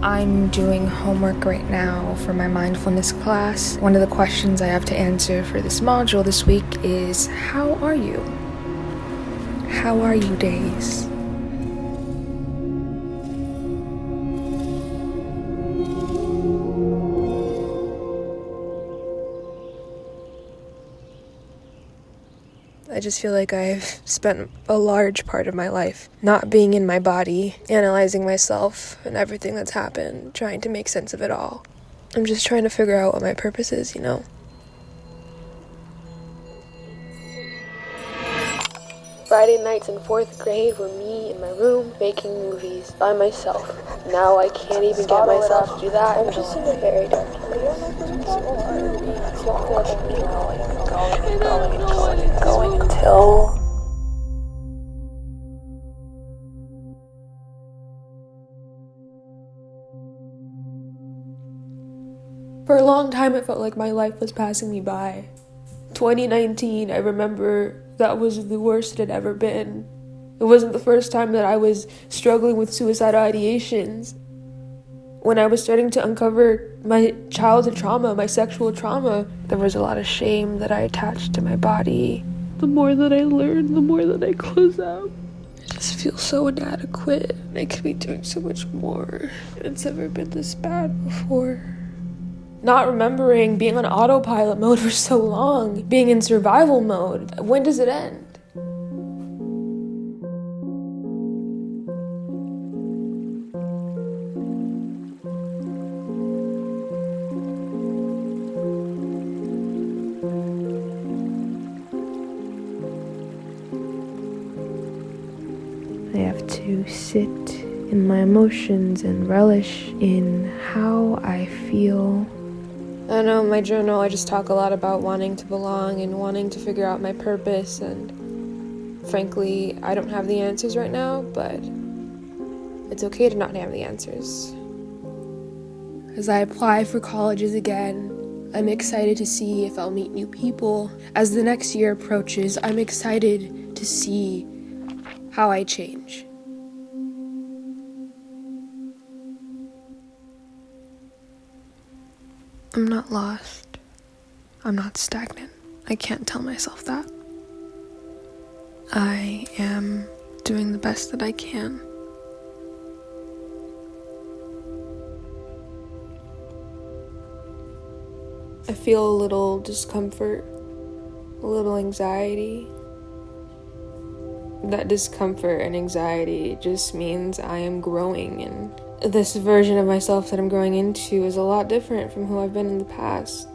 I'm doing homework right now for my mindfulness class. One of the questions I have to answer for this module this week is, how are you? How are you, Daze? I just feel like I've spent a large part of my life not being in my body, analyzing myself and everything that's happened, trying to make sense of it all. I'm just trying to figure out what my purpose is, you know? Friday nights in 4th grade were me in my room making movies by myself. Now I can't even get myself to do that. I'm just in a very dark place. Going until... For a long time, it felt like my life was passing me by. 2019, I remember that was the worst it had ever been. It wasn't the first time that I was struggling with suicidal ideations. When I was starting to uncover my childhood trauma, my sexual trauma, there was a lot of shame that I attached to my body. The more that I learned, the more that I close out. I just feel so inadequate. I could be doing so much more. It's never been this bad before. Not remembering being on autopilot mode for so long, being in survival mode. When does it end? I have to sit in my emotions and relish in how I feel. I don't know, in my journal I just talk a lot about wanting to belong and wanting to figure out my purpose, and frankly, I don't have the answers right now, but it's okay to not have the answers. As I apply for colleges again, I'm excited to see if I'll meet new people. As the next year approaches, I'm excited to see how I change. I'm not lost. I'm not stagnant. I can't tell myself that. I am doing the best that I can. I feel a little discomfort, a little anxiety. That discomfort and anxiety just means I am growing, and this version of myself that I'm growing into is a lot different from who I've been in the past.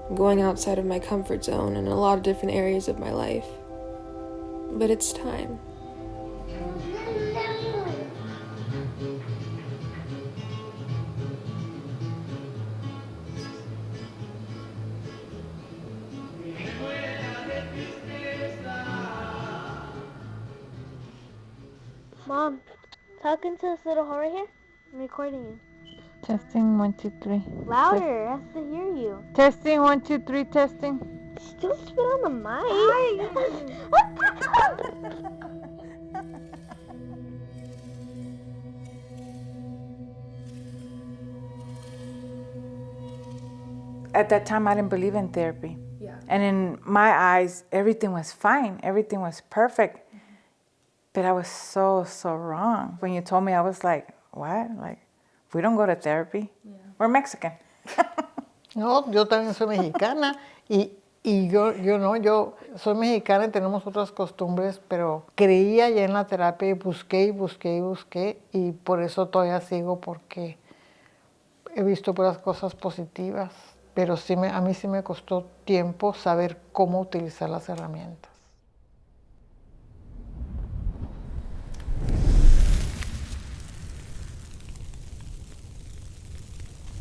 I'm going outside of my comfort zone in a lot of different areas of my life. But it's time. Mom, talk into this little hole right here. I'm recording you. Testing 1 2 3. Louder, I have to hear you. Testing 1 2 3. Testing. Don't spit on the mic. At that time, I didn't believe in therapy. Yeah. And in my eyes, everything was fine. Everything was perfect. But I was so wrong. When you told me, I was like, what? Like, we don't go to therapy. Yeah. We're Mexican. No, yo también soy mexicana y yo soy mexicana y tenemos otras costumbres, pero creía ya en la terapia y busqué y por eso todavía sigo, porque he visto puras cosas positivas, pero sí a mí sí me costó tiempo saber cómo utilizar las herramientas.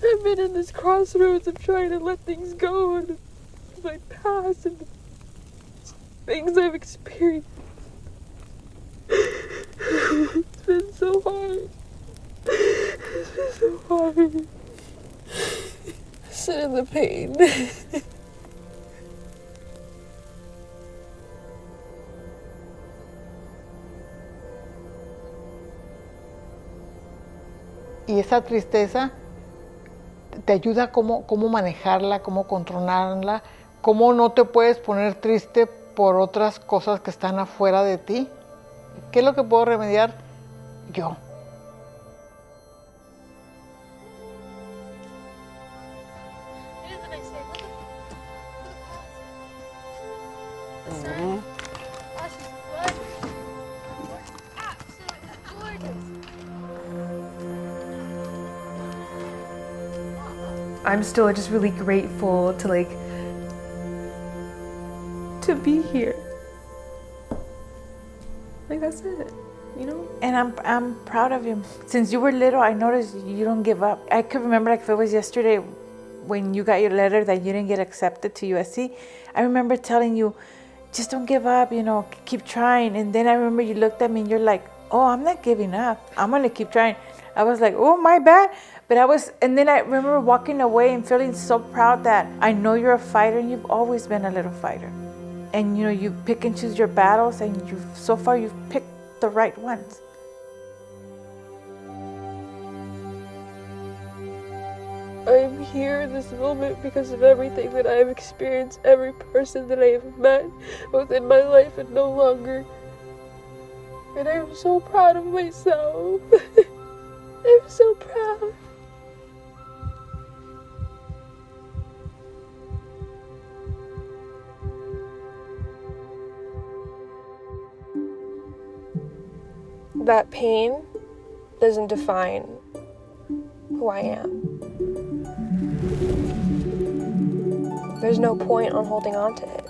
I've been in this crossroads of trying to let things go and my past and the things I've experienced. It's been so hard. It's been so hard. Sit in the pain. Y esa tristeza te ayuda a cómo manejarla, cómo controlarla, cómo no te puedes poner triste por otras cosas que están afuera de ti. ¿Qué es lo que puedo remediar? Yo. I'm still just really grateful to be here. Like, that's it, you know? And I'm proud of you. Since you were little, I noticed you don't give up. I could remember like if it was yesterday when you got your letter that you didn't get accepted to USC. I remember telling you, just don't give up, you know, keep trying. And then I remember you looked at me and you're like, oh, I'm not giving up. I'm going to keep trying. I was like, oh, my bad. But and then I remember walking away and feeling so proud that I know you're a fighter and you've always been a little fighter. And, you know, you pick and choose your battles and so far you've picked the right ones. I'm here in this moment because of everything that I've experienced, every person that I have met within my life and no longer. And I'm so proud of myself. I'm so proud. That pain doesn't define who I am. There's no point on holding on to it.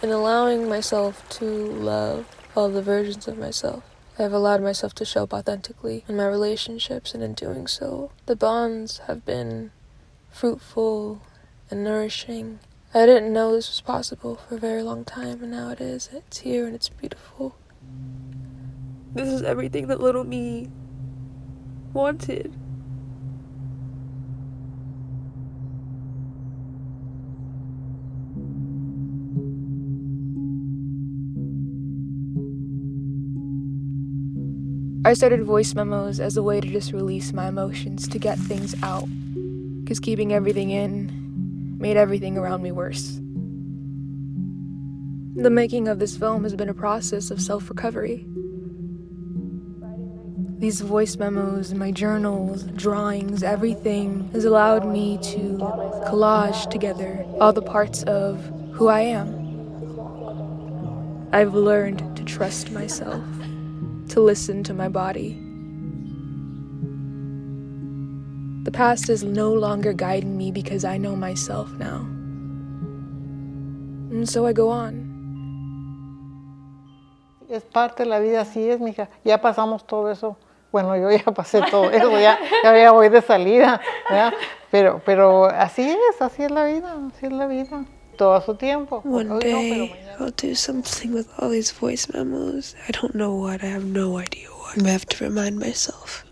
In allowing myself to love all the versions of myself, I've allowed myself to show up authentically in my relationships, and in doing so, the bonds have been fruitful and nourishing. I didn't know this was possible for a very long time, and now it is. It's here and it's beautiful. This is everything that little me wanted. I started voice memos as a way to just release my emotions, to get things out, because keeping everything in made everything around me worse. The making of this film has been a process of self-recovery. These voice memos, my journals, drawings, everything has allowed me to collage together all the parts of who I am. I've learned to trust myself, to listen to my body. The past is no longer guiding me because I know myself now. And so I go on. Es parte de la vida, así es, mija. Ya pasamos todo eso. Bueno, yo ya pasé todo eso, ya voy de salida, ¿verdad? Pero así es la vida, así es la vida. Todo a su tiempo. One day, I'll do something with all these voice memos. I don't know what, I have no idea what. I have to remind myself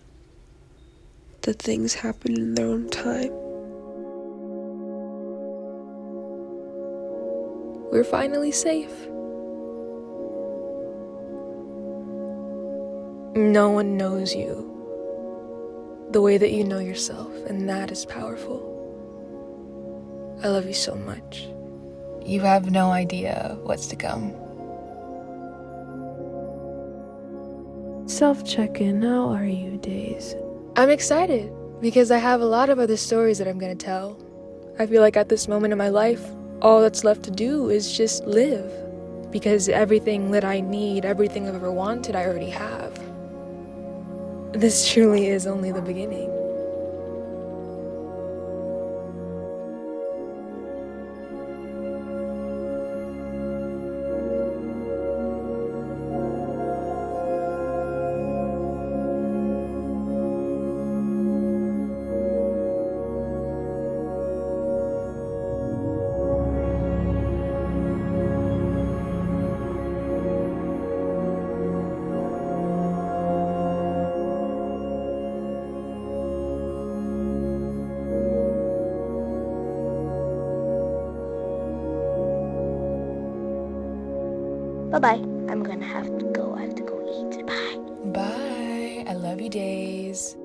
that things happen in their own time. We're finally safe. No one knows you the way that you know yourself, and that is powerful. I love you so much. You have no idea what's to come. Self-check-in, how are you, Daze? I'm excited because I have a lot of other stories that I'm gonna tell. I feel like at this moment in my life, all that's left to do is just live, because everything that I need, everything I've ever wanted, I already have. This truly is only the beginning. Bye-bye. I'm gonna have to go. I have to go eat. Bye. Bye. I love you, Daze.